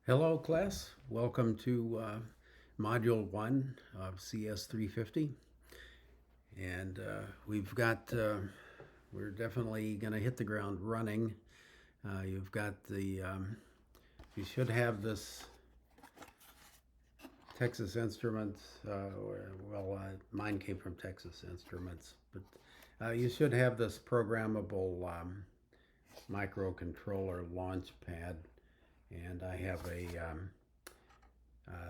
Hello, class. Welcome to Module 1 of CS350. And we're definitely going to hit the ground running. You should have this Texas Instruments, mine came from Texas Instruments, but you should have this programmable microcontroller launch pad. And I have a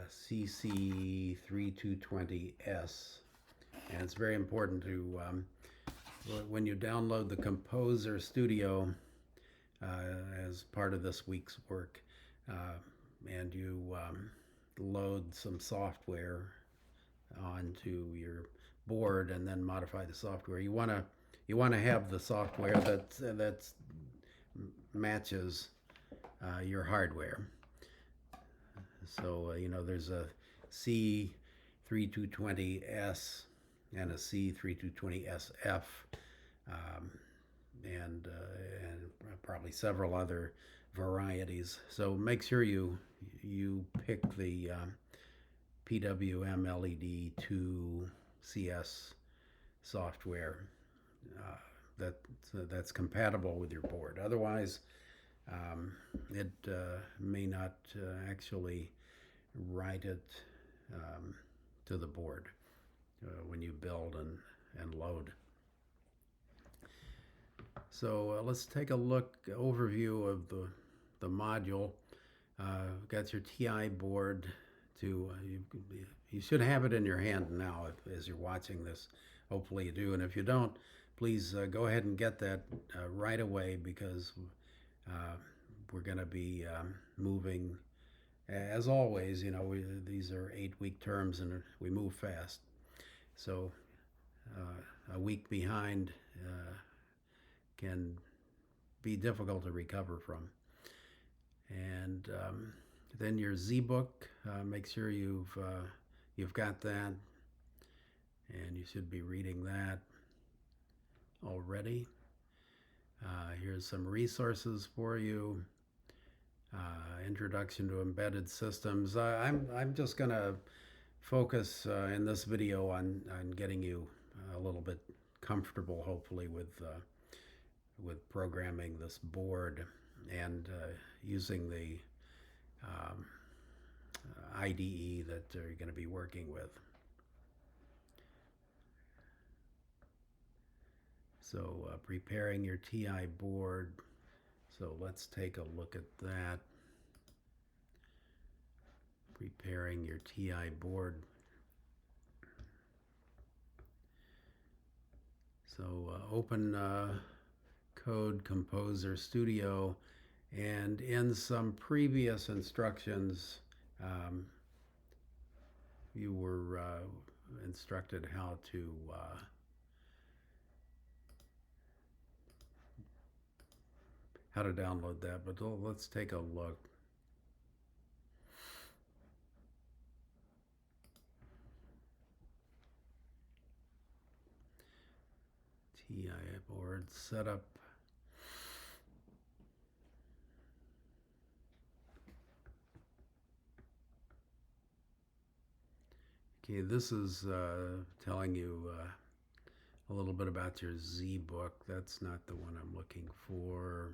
cs350S, and it's very important to when you download the Composer Studio as part of this week's work, and you load some software onto your board and then modify the software. You want to have the software that matches your hardware. So there's a C3220S and a C3220SF, um, and probably several other varieties. So make sure you pick the PWM LED2 CS software that's compatible with your board. Otherwise, it may not actually write it to the board when you build and load. So let's take a overview of the module. Got your TI board you should have it in your hand now as you're watching this. Hopefully you do, and if you don't, please go ahead and get that right away, because we're going to be moving. As always, these are 8-week terms and we move fast. So a week behind can be difficult to recover from. And then your Z-book, make sure you've got that, and you should be reading that already. Here's some resources for you. Introduction to Embedded Systems. I'm just going to focus in this video on getting you a little bit comfortable, hopefully, with programming this board and using the IDE that you're going to be working with. So preparing your TI board. So let's take a look at that. Preparing your TI board. So open Code Composer Studio, and in some previous instructions you were instructed how to download that, but let's take a look. TI board setup. Okay, this is telling you a little bit about your Z-book. That's not the one I'm looking for.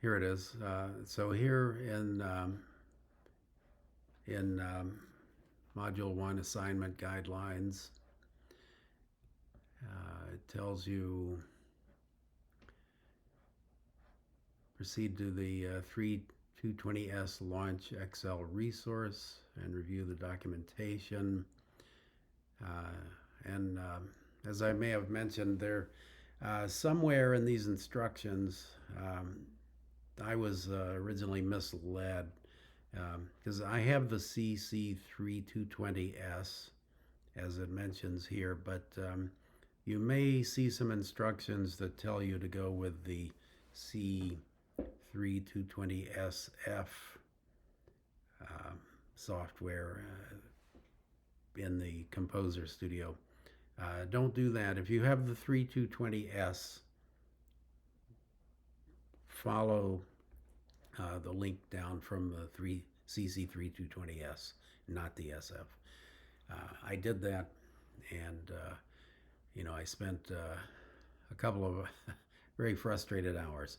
here it is. So here in Module 1 Assignment Guidelines, it tells you proceed to the 3220S Launch XL resource and review the documentation. And as I may have mentioned, there somewhere in these instructions, I was originally misled because I have the cs350S as it mentions here, but you may see some instructions that tell you to go with the C3220SF software in the Composer Studio. Don't do that. If you have the 3220S, follow the link down from the CC3220S, not the SF. I did that, and I spent a couple of very frustrated hours.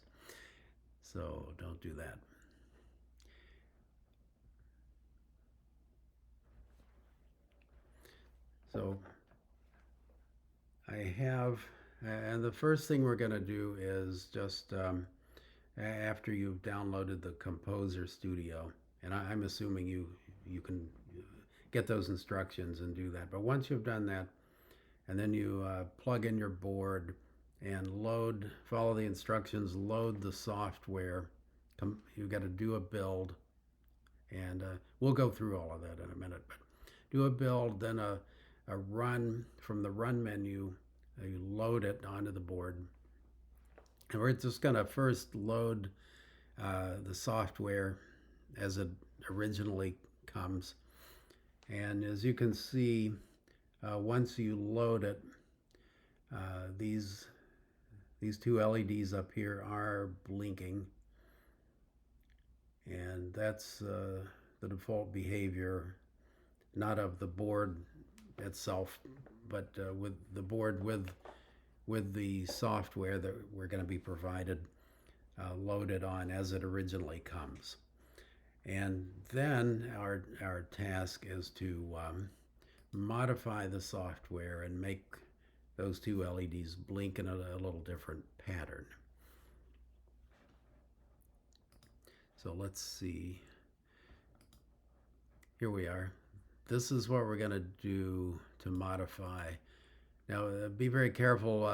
So don't do that. So I have, and the first thing we're going to do is just after you've downloaded the Composer Studio, and I'm assuming you can get those instructions and do that. But once you've done that, and then you plug in your board and follow the instructions, load the software. You've got to do a build, and we'll go through all of that in a minute. But do a build, then a run from the run menu. You load it onto the board. And we're just going to first load the software as it originally comes. And as you can see, once you load it, these two LEDs up here are blinking. And that's the default behavior, not of the board itself, but with the board with the software that we're going to be provided loaded on as it originally comes. And then our task is to modify the software and make those two LEDs blink in a little different pattern. So let's see. Here we are. This is what we're going to do to modify. Now, be very careful,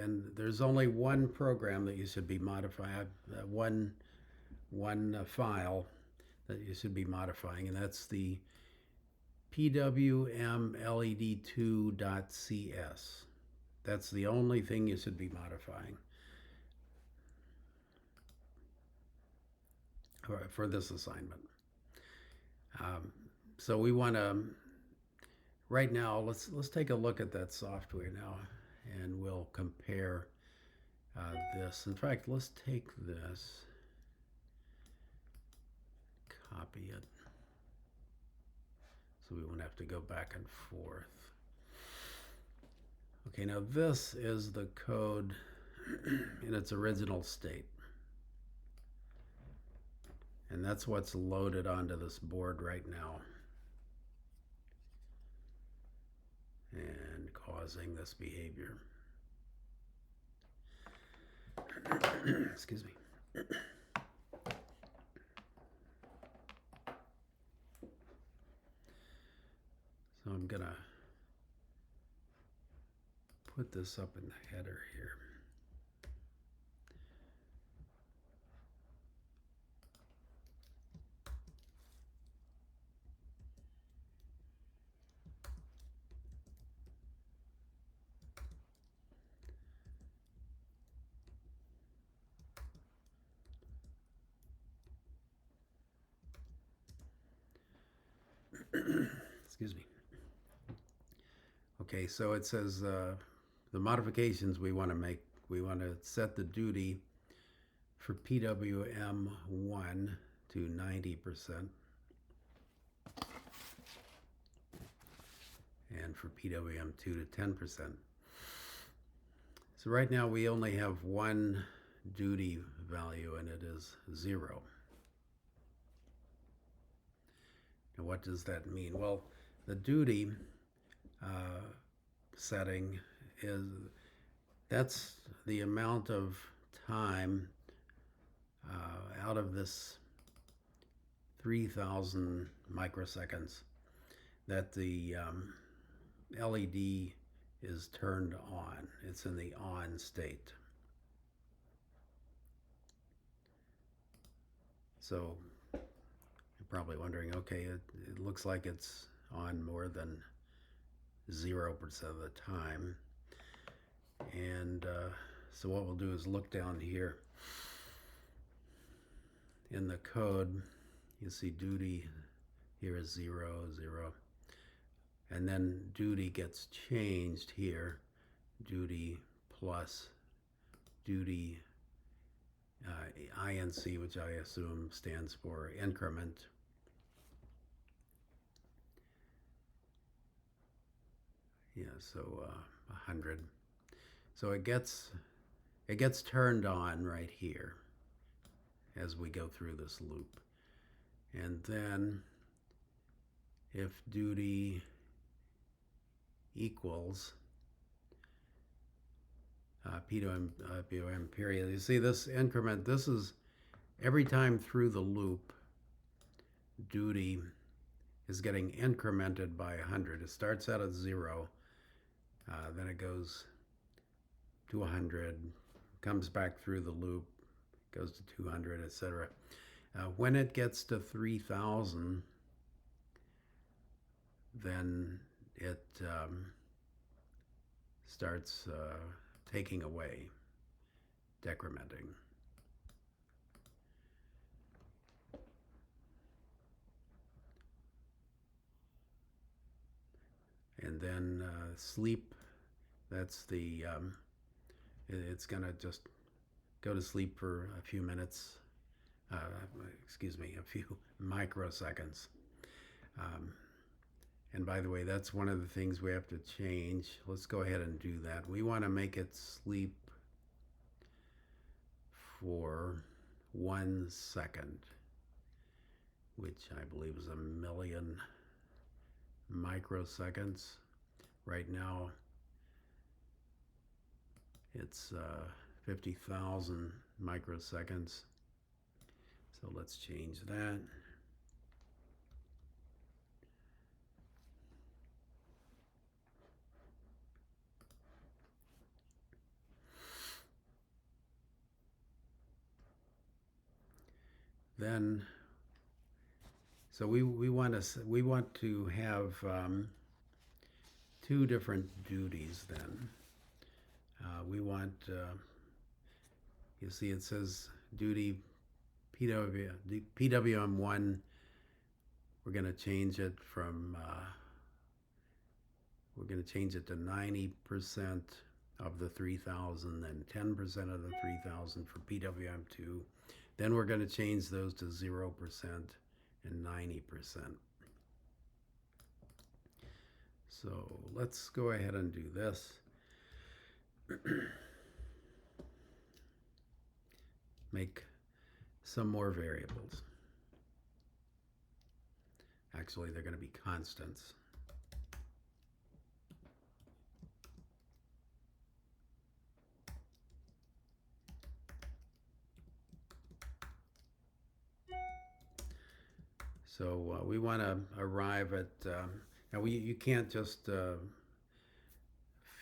and there's only one program that you should be modifying, one file that you should be modifying, and that's the pwmled2.cs. That's the only thing you should be modifying for this assignment. So we want to, right now, let's take a look at that software now, and we'll compare this. In fact, let's take this, copy it, so we won't have to go back and forth. Okay, now this is the code in its original state. And that's what's loaded onto this board right now and causing this behavior. Excuse me. So I'm going to put this up in the header here. Excuse me. Okay, so it says the modifications we want to make. We want to set the duty for PWM1 to 90% and for PWM2 to 10%. So right now we only have one duty value, and it is 0. And what does that mean? Well, the duty setting that's the amount of time out of this 3,000 microseconds that the LED is turned on. It's in the on state. So you're probably wondering, okay, it looks like it's on more than 0% of the time. And so what we'll do is look down here in the code. You see duty here is 0, 0. And then duty gets changed here. Duty plus duty INC, which I assume stands for increment. Yeah, so 100. So it gets turned on right here as we go through this loop. And then if duty equals PWM period, you see this increment, this is every time through the loop, duty is getting incremented by 100. It starts out at 0, then it goes to 100, comes back through the loop, goes to 200, etc. When it gets to 3,000, then it starts taking away, decrementing. And then sleep, that's the, it's going to just go to sleep for a few minutes, excuse me, a few microseconds. And by the way, that's one of the things we have to change. Let's go ahead and do that. We want to make it sleep for 1 second, which I believe is 1,000,000 microseconds. Right now, it's 50,000 microseconds. So let's change that. Then, so we want to have 2 different duties. Then we want you see it says duty PWM1. We're going to change it from we're going to change it to 90% of the 3,000 and 10% of the 3,000 for PWM2. Then we're going to change those to 0% and 90%. So let's go ahead and do this. Make some more variables. Actually, they're going to be constants. So we want to arrive at, now you can't just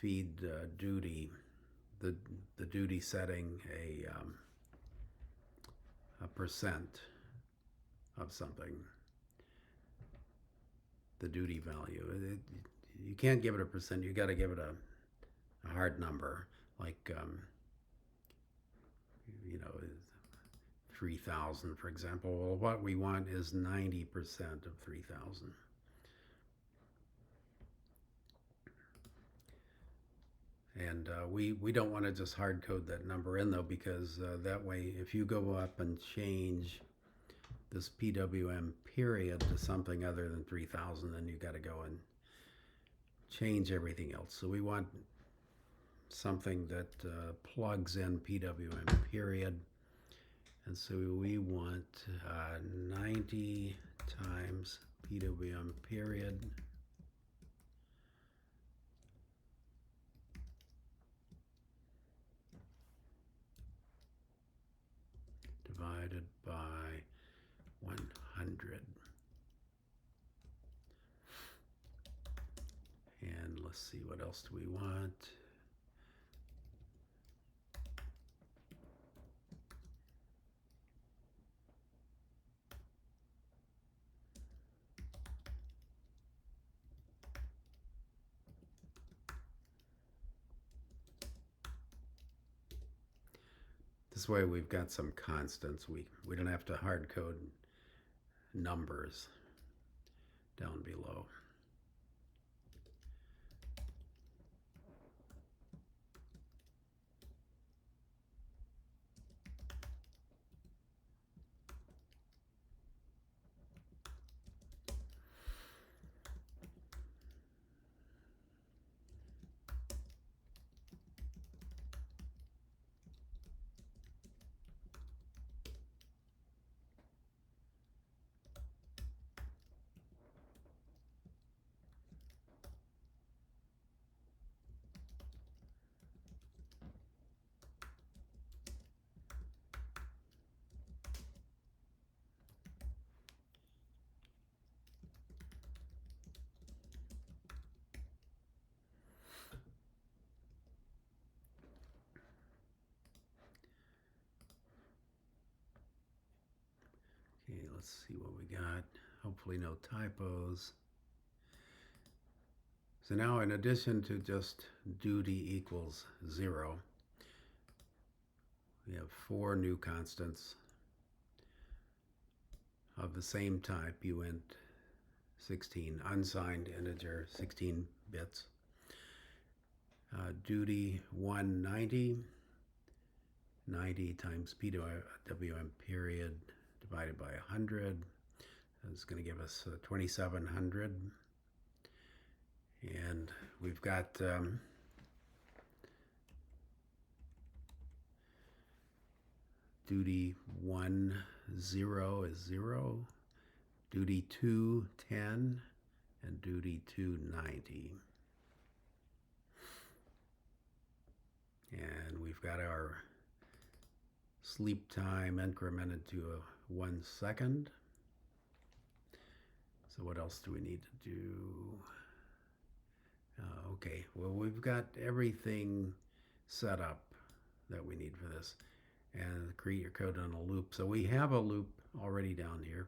feed duty, the duty setting a percent of something, the duty value. You can't give it a percent, you got to give it a hard number, like, 3,000, for example. Well, what we want is 90% of 3,000. And we don't want to just hard code that number in, though, because that way, if you go up and change this PWM period to something other than 3,000, then you got to go and change everything else. So we want something that plugs in PWM period And so we want 90 times PWM period divided by 100. And let's see, what else do we want? This way we've got some constants. We don't have to hard code numbers down below. Okay, let's see what we got. Hopefully no typos. So now, in addition to just duty equals 0, we have 4 new constants of the same type, uint 16, unsigned integer, 16 bits. Duty 190, 90 times PWM period divided by 100. That's going to give us 2,700. And we've got duty 1, 0 is 0, duty 2, 10, and duty 2, 90. And we've got our sleep time incremented to 1 second. So what else do we need to do? Okay, well, we've got everything set up that we need for this. And create your code on a loop. So we have a loop already down here.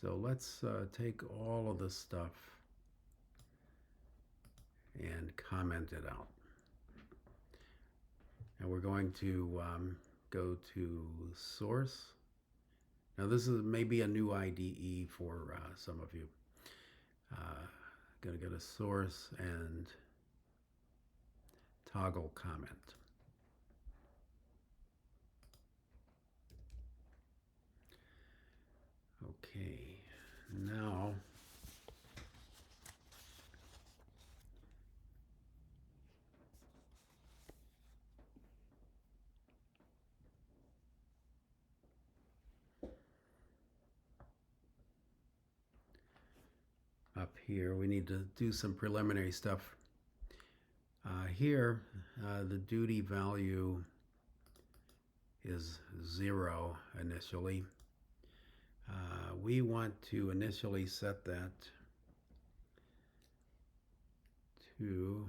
So let's take all of this stuff and comment it out. And we're going to go to source. Now this is maybe a new IDE for some of you. Going to go to source and toggle comment. Okay, now up here we need to do some preliminary stuff. Here the duty value is 0 initially. We want to initially set that to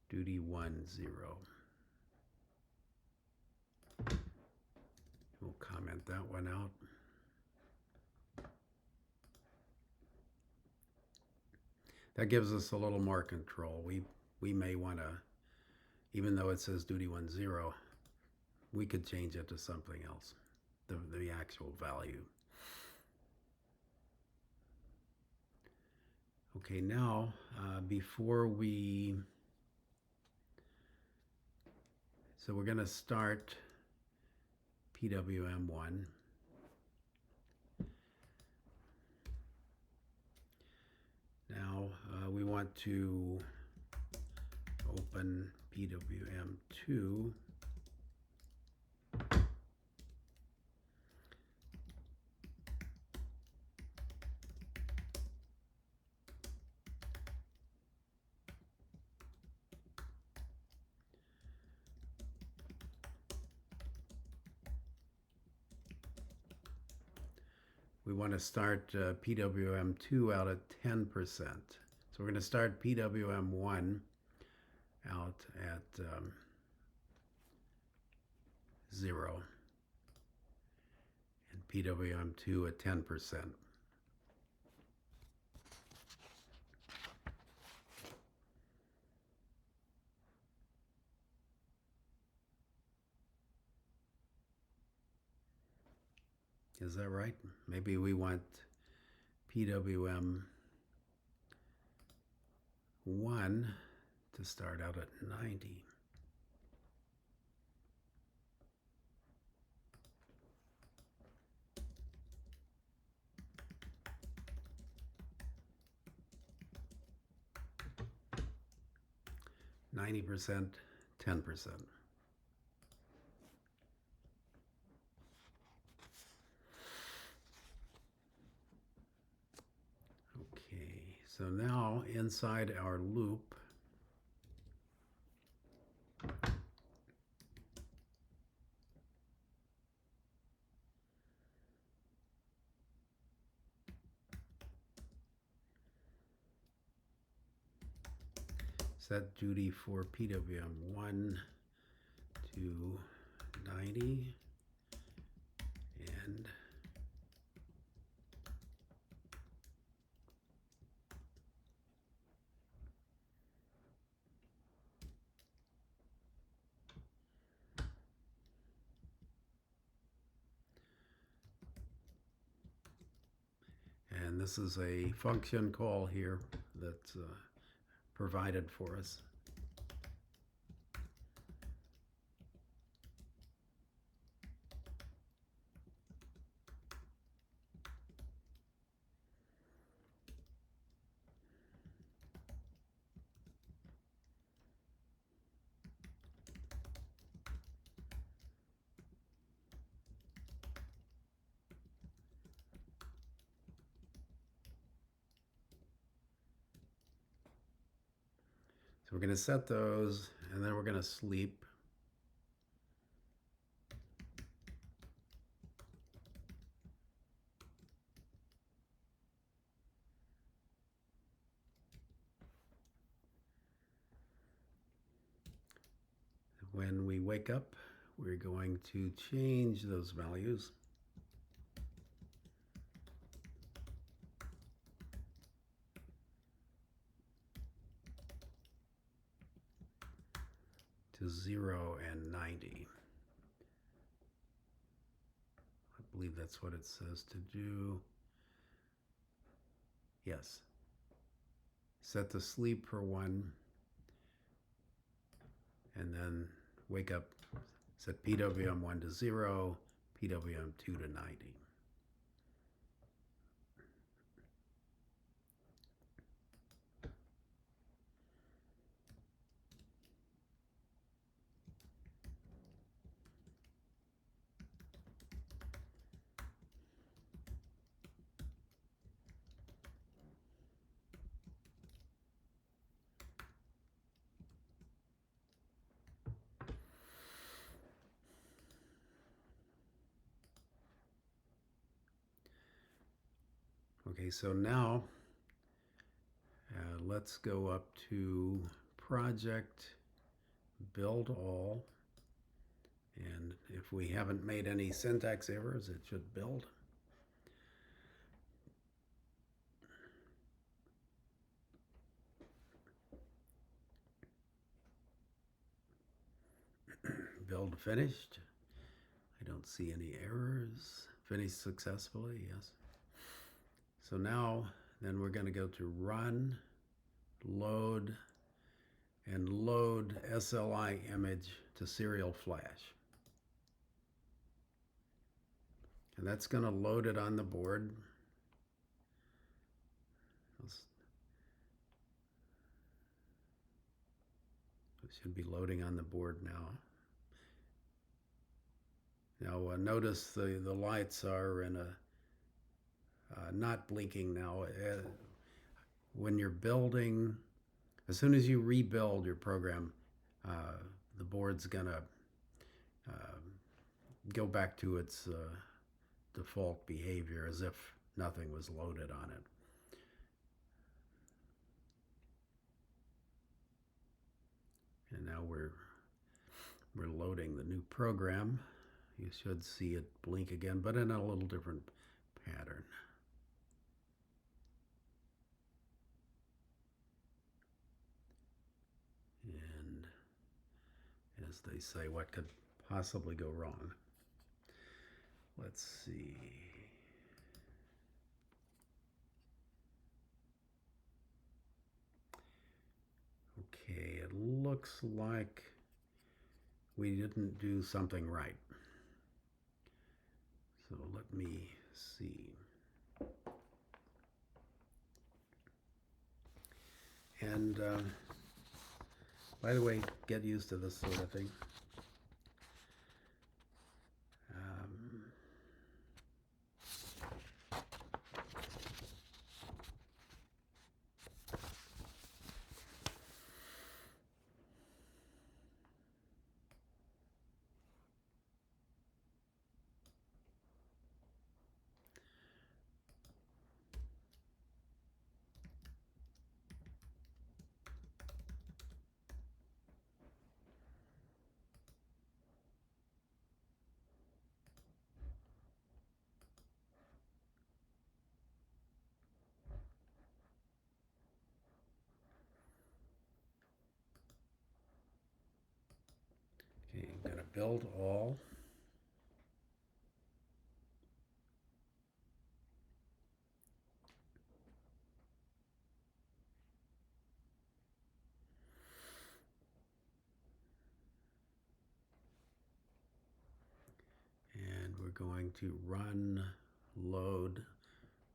duty 1, 0. We'll comment that one out. That gives us a little more control. We may want to, even though it says duty 1, 0, we could change it to something else, the actual value. Okay, now before we, so we're going to start PWM1. We want to open PWM2. We want to start PWM2 out at 10%. So we're going to start PWM1 out at 0 and PWM2 at 10%. Is that right? Maybe we want PWM1 to start out at 90. %, 10%. Okay, so now inside our loop, set duty for PWM1 to 90 and this is a function call here that's provided for us. So we're going to set those, and then we're going to sleep. When we wake up, we're going to change those values. To 0 and 90. I believe that's what it says to do. Yes. Set the sleep for 1, and then wake up, set PWM1 to 0, PWM2 to 90. Okay, so now let's go up to Project, Build All, and if we haven't made any syntax errors, it should build. Build finished. I don't see any errors. Finished successfully, yes. So now, then we're going to go to Run, Load, and load SLI image to serial flash. And that's going to load it on the board. Should be loading on the board now. Now notice the lights are in a not blinking now. When you're building, as soon as you rebuild your program, the board's gonna go back to its default behavior as if nothing was loaded on it. And now we're loading the new program. You should see it blink again, but in a little different pattern. And as they say, what could possibly go wrong? Let's see. Okay, it looks like we didn't do something right. So let me see. And by the way, get used to this sort of thing. Okay, I'm going to build all. And we're going to run load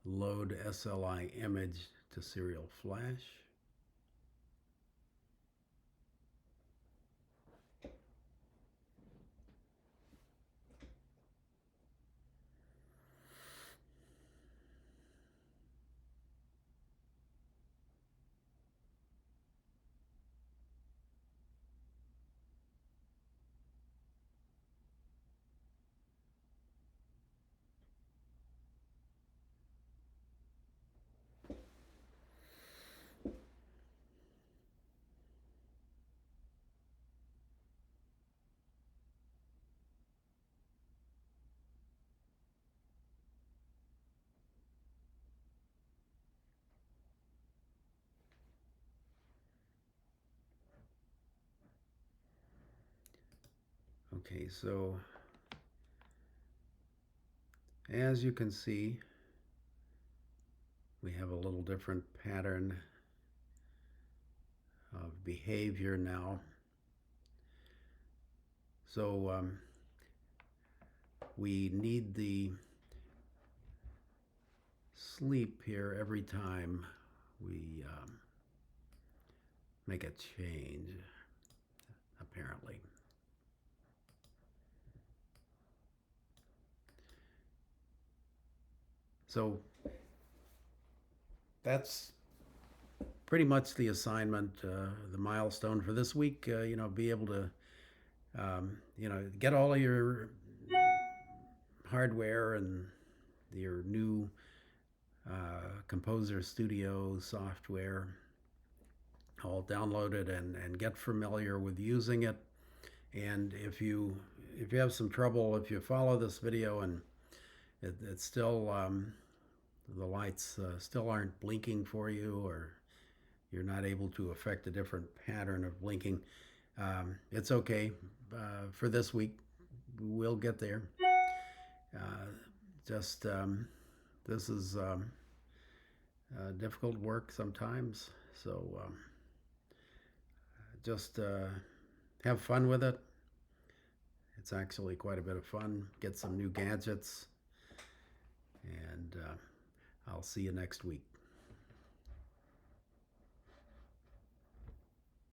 SLI image to serial flash. Okay, so as you can see, we have a little different pattern of behavior now. So we need the sleep here every time we make a change, apparently. So that's pretty much the assignment, the milestone for this week. Be able to, get all of your hardware and your new Composer Studio software all downloaded and get familiar with using it. And if you have some trouble, if you follow this video and it's still the lights still aren't blinking for you, or you're not able to affect a different pattern of blinking, it's okay. For this week, we'll get there. This is difficult work sometimes, so just have fun with it. It's actually quite a bit of fun. Get some new gadgets, and I'll see you next week.